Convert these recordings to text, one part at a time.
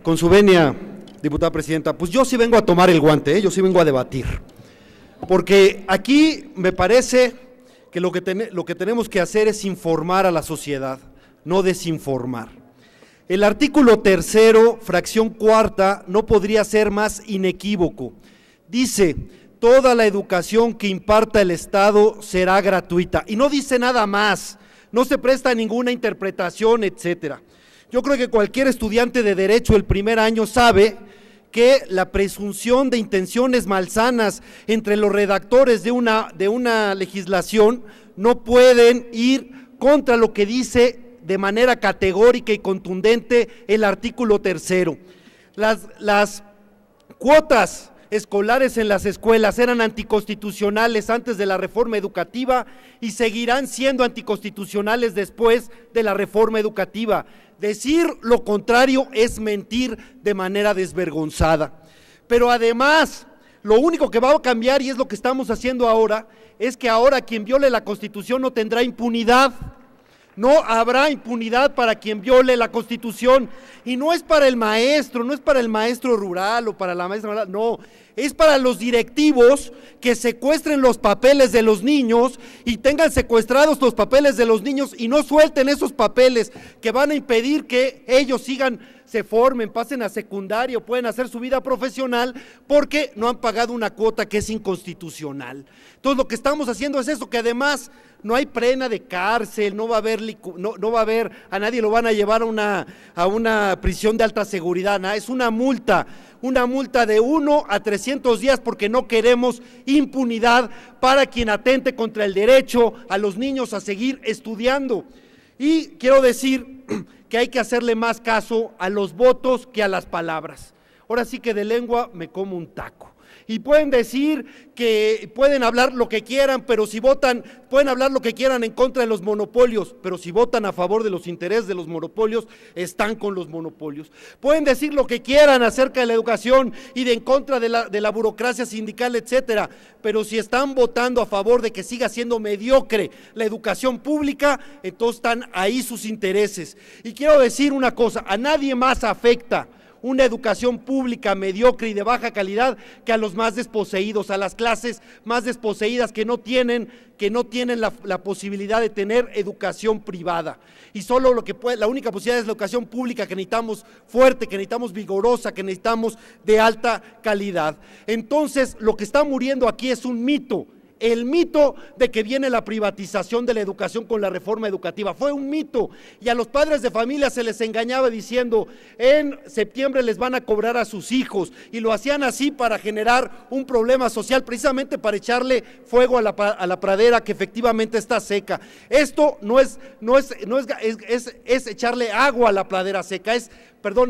Con su venia, diputada presidenta, pues yo sí vengo a tomar el guante, yo sí vengo a debatir, porque aquí me parece que lo que tenemos que hacer es informar a la sociedad, no desinformar. El artículo 3º, fracción 4ª, no podría ser más inequívoco. Dice, toda la educación que imparta el Estado será gratuita, y no dice nada más, no se presta a ninguna interpretación, etcétera. Yo creo que cualquier estudiante de Derecho el primer año sabe que la presunción de intenciones malsanas entre los redactores de una legislación no pueden ir contra lo que dice de manera categórica y contundente el artículo 3º. Las cuotas escolares en las escuelas eran anticonstitucionales antes de la reforma educativa y seguirán siendo anticonstitucionales después de la reforma educativa. Decir lo contrario es mentir de manera desvergonzada. Pero además, lo único que va a cambiar, y es lo que estamos haciendo ahora, es que ahora quien viole la Constitución no tendrá impunidad. No habrá impunidad para quien viole la Constitución, y no es para el maestro, no es para el maestro rural o para la maestra rural, no, es para los directivos que secuestren los papeles de los niños y tengan secuestrados los papeles de los niños y no suelten esos papeles que van a impedir que ellos se formen, pasen a secundaria o pueden hacer su vida profesional porque no han pagado una cuota que es inconstitucional. Entonces lo que estamos haciendo es eso, que además no hay pena de cárcel, no va a haber, a nadie lo van a llevar a una prisión de alta seguridad, nada, es una multa de 1 a 300 días porque no queremos impunidad para quien atente contra el derecho a los niños a seguir estudiando. Y quiero decir que hay que hacerle más caso a los votos que a las palabras. Ahora sí que de lengua me como un taco. Y pueden decir que pueden hablar lo que quieran, pero si votan, pueden hablar lo que quieran en contra de los monopolios, pero si votan a favor de los intereses de los monopolios, están con los monopolios. Pueden decir lo que quieran acerca de la educación y de en contra de la burocracia sindical, etcétera, pero si están votando a favor de que siga siendo mediocre la educación pública, entonces están ahí sus intereses. Y quiero decir una cosa, a nadie más afecta una educación pública mediocre y de baja calidad que a los más desposeídos, a las clases más desposeídas que no tienen la posibilidad de tener educación privada. Y solo la única posibilidad es la educación pública que necesitamos fuerte, que necesitamos vigorosa, que necesitamos de alta calidad. Entonces, lo que está muriendo aquí es un mito. El mito de que viene la privatización de la educación con la reforma educativa fue un mito, y a los padres de familia se les engañaba diciendo en septiembre les van a cobrar a sus hijos, y lo hacían así para generar un problema social, precisamente para echarle fuego a la pradera que efectivamente está seca. Esto es echarle agua a la pradera seca,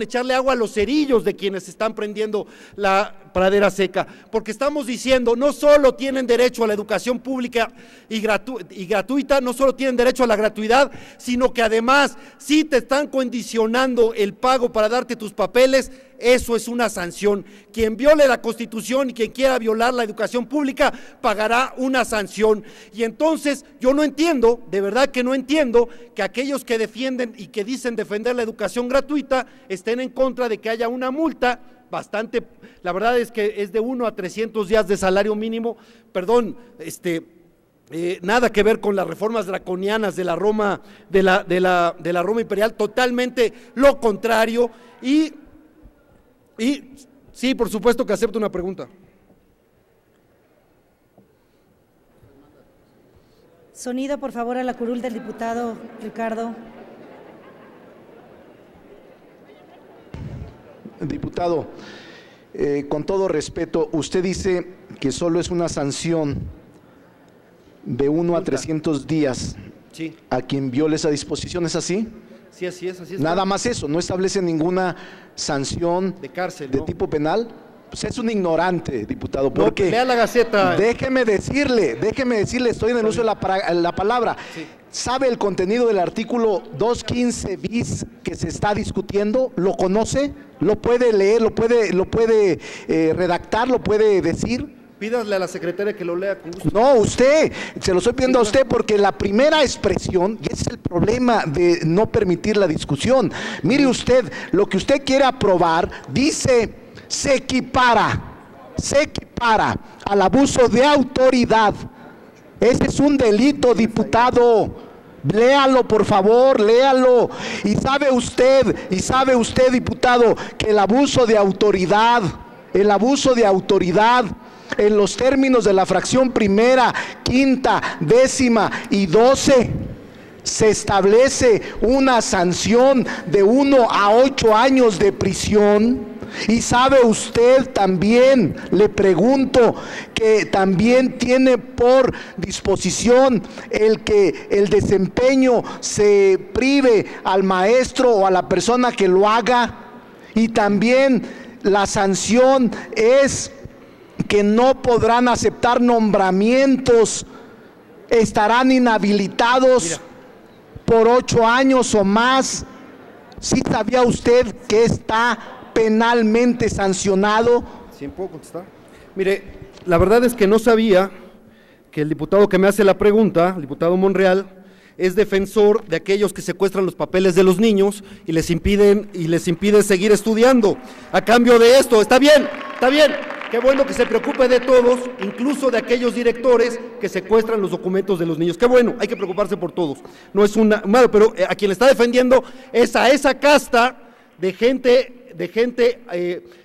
echarle agua a los cerillos de quienes están prendiendo la pradera seca, porque estamos diciendo no solo tienen derecho a la educación pública y gratuita, no solo tienen derecho a la gratuidad, sino que además si te están condicionando el pago para darte tus papeles, eso es una sanción. Quien viole la Constitución y quien quiera violar la educación pública pagará una sanción. Y entonces yo no entiendo, de verdad que no entiendo, que aquellos que defienden y que dicen defender la educación gratuita estén en contra de que haya una multa bastante, la verdad es que es de 1 a 300 días de salario mínimo, nada que ver con las reformas draconianas de la Roma, de la Roma imperial, totalmente lo contrario. Y sí, por supuesto que acepto una pregunta. Sonido, por favor, a la curul del diputado Ricardo. Diputado, con todo respeto, usted dice que solo es una sanción de 1 a 300 días sí, a quien viole esa disposición, ¿es así? Sí, así es. Nada más eso, no establece ninguna sanción de cárcel, de ¿no? tipo penal. Pues es un ignorante, diputado, porque no, lea la Gaceta. Déjeme decirle, estoy en el uso de la palabra. Sí. ¿Sabe el contenido del artículo 215 bis que se está discutiendo? ¿Lo conoce? ¿Lo puede leer? ¿Lo puede redactar? ¿Lo puede decir? Pídale a la secretaria que lo lea con gusto. No, usted, se lo estoy pidiendo a usted porque la primera expresión, y ese es el problema de no permitir la discusión. Mire usted, lo que usted quiere aprobar dice, se equipara al abuso de autoridad. Ese es un delito, diputado. Léalo, por favor, léalo. Y sabe usted, diputado, que el abuso de autoridad, en los términos de la fracción primera, quinta, décima y 12, se establece una sanción de 1 a 8 años de prisión. Y sabe usted también, le pregunto, que también tiene por disposición el que el desempeño se prive al maestro o a la persona que lo haga. Y también la sanción es que no podrán aceptar nombramientos, estarán inhabilitados por 8 años o más. ¿Sí sabía usted que está penalmente sancionado? ¿Sí puedo contestar? Mire, la verdad es que no sabía que el diputado que me hace la pregunta, el diputado Monreal, es defensor de aquellos que secuestran los papeles de los niños y les impiden seguir estudiando. A cambio de esto, está bien, qué bueno que se preocupe de todos, incluso de aquellos directores que secuestran los documentos de los niños. Qué bueno, hay que preocuparse por todos. No es una malo, pero a quien le está defendiendo es a esa casta de gente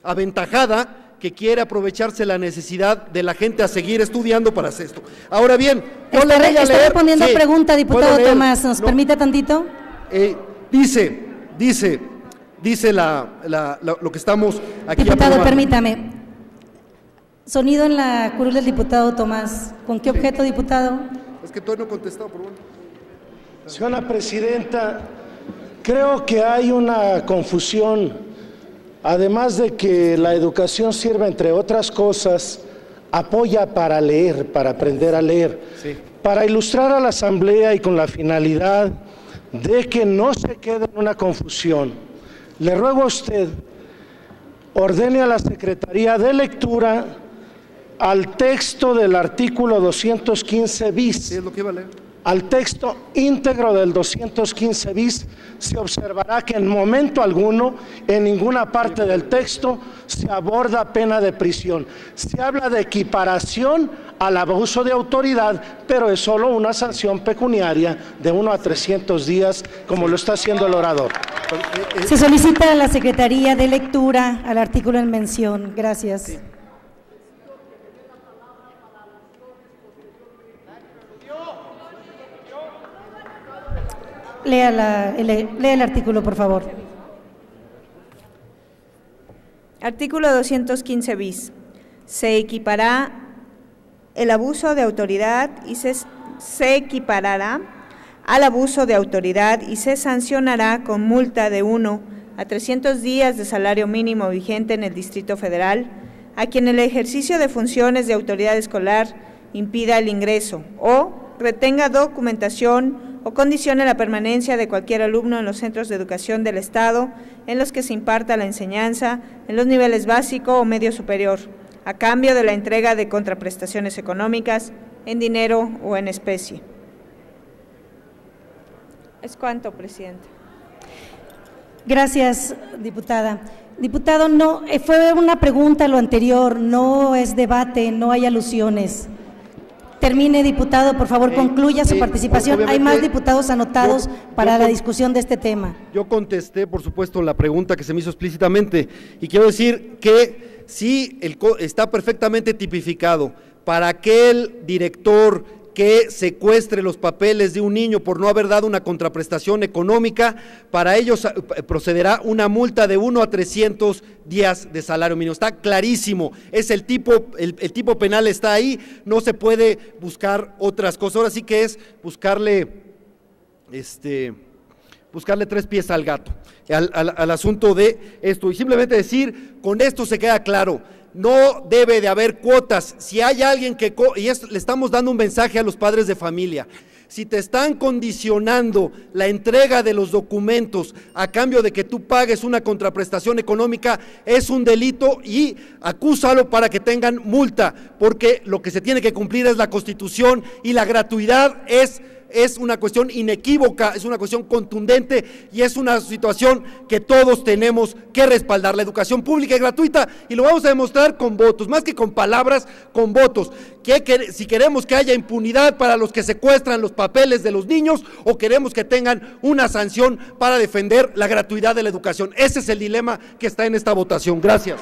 aventajada que quiere aprovecharse la necesidad de la gente a seguir estudiando para hacer esto. Ahora bien, yo le voy a leer. Está respondiendo pregunta, diputado Tomás, ¿nos permite tantito? Dice lo que estamos aquí. Diputado, permítame. Sonido en la curul del diputado Tomás. ¿Con qué objeto, diputado? Es que todavía no he contestado, por bueno. Señora presidenta, creo que hay una confusión. Además de que la educación sirve, entre otras cosas, apoya para leer, para aprender a leer, sí, para ilustrar a la Asamblea y con la finalidad de que no se quede en una confusión. Le ruego a usted, ordene a la Secretaría de Lectura al texto del artículo 215 bis. Sí, es lo que iba a leer. Al texto íntegro del 215 bis, se observará que en momento alguno, en ninguna parte del texto, se aborda pena de prisión. Se habla de equiparación al abuso de autoridad, pero es solo una sanción pecuniaria de 1 a 300 días, como lo está haciendo el orador. Se solicita a la Secretaría de Lectura al artículo en mención. Gracias. Sí. Lea el artículo, por favor. Artículo 215 bis. Se equipará el abuso de autoridad y se equiparará al abuso de autoridad y se sancionará con multa de 1 a 300 días de salario mínimo vigente en el Distrito Federal a quien el ejercicio de funciones de autoridad escolar impida el ingreso o retenga documentación o condicione la permanencia de cualquier alumno en los centros de educación del Estado en los que se imparta la enseñanza en los niveles básico o medio superior, a cambio de la entrega de contraprestaciones económicas en dinero o en especie. ¿Es cuánto, presidente? Gracias, diputada. Diputado, no, fue una pregunta lo anterior, no es debate, no hay alusiones. Termine, diputado, por favor, concluya su participación. Hay más diputados anotados para la discusión de este tema. Yo contesté, por supuesto, la pregunta que se me hizo explícitamente y quiero decir que sí, está perfectamente tipificado para aquel director que secuestre los papeles de un niño por no haber dado una contraprestación económica, para ellos procederá una multa de 1 a 300 días de salario mínimo. Está clarísimo, es el tipo penal está ahí, no se puede buscar otras cosas. Ahora sí que es buscarle 3 pies al gato, al asunto de esto. Y simplemente decir, con esto se queda claro, no debe de haber cuotas. Si hay alguien le estamos dando un mensaje a los padres de familia, Si te están condicionando la entrega de los documentos a cambio de que tú pagues una contraprestación económica, es un delito y acúsalo para que tengan multa, porque lo que se tiene que cumplir es la Constitución y la gratuidad es una cuestión inequívoca, es una cuestión contundente y es una situación que todos tenemos que respaldar. La educación pública y gratuita, y lo vamos a demostrar con votos, más que con palabras, con votos. Si queremos que haya impunidad para los que secuestran los papeles de los niños o queremos que tengan una sanción para defender la gratuidad de la educación. Ese es el dilema que está en esta votación. Gracias.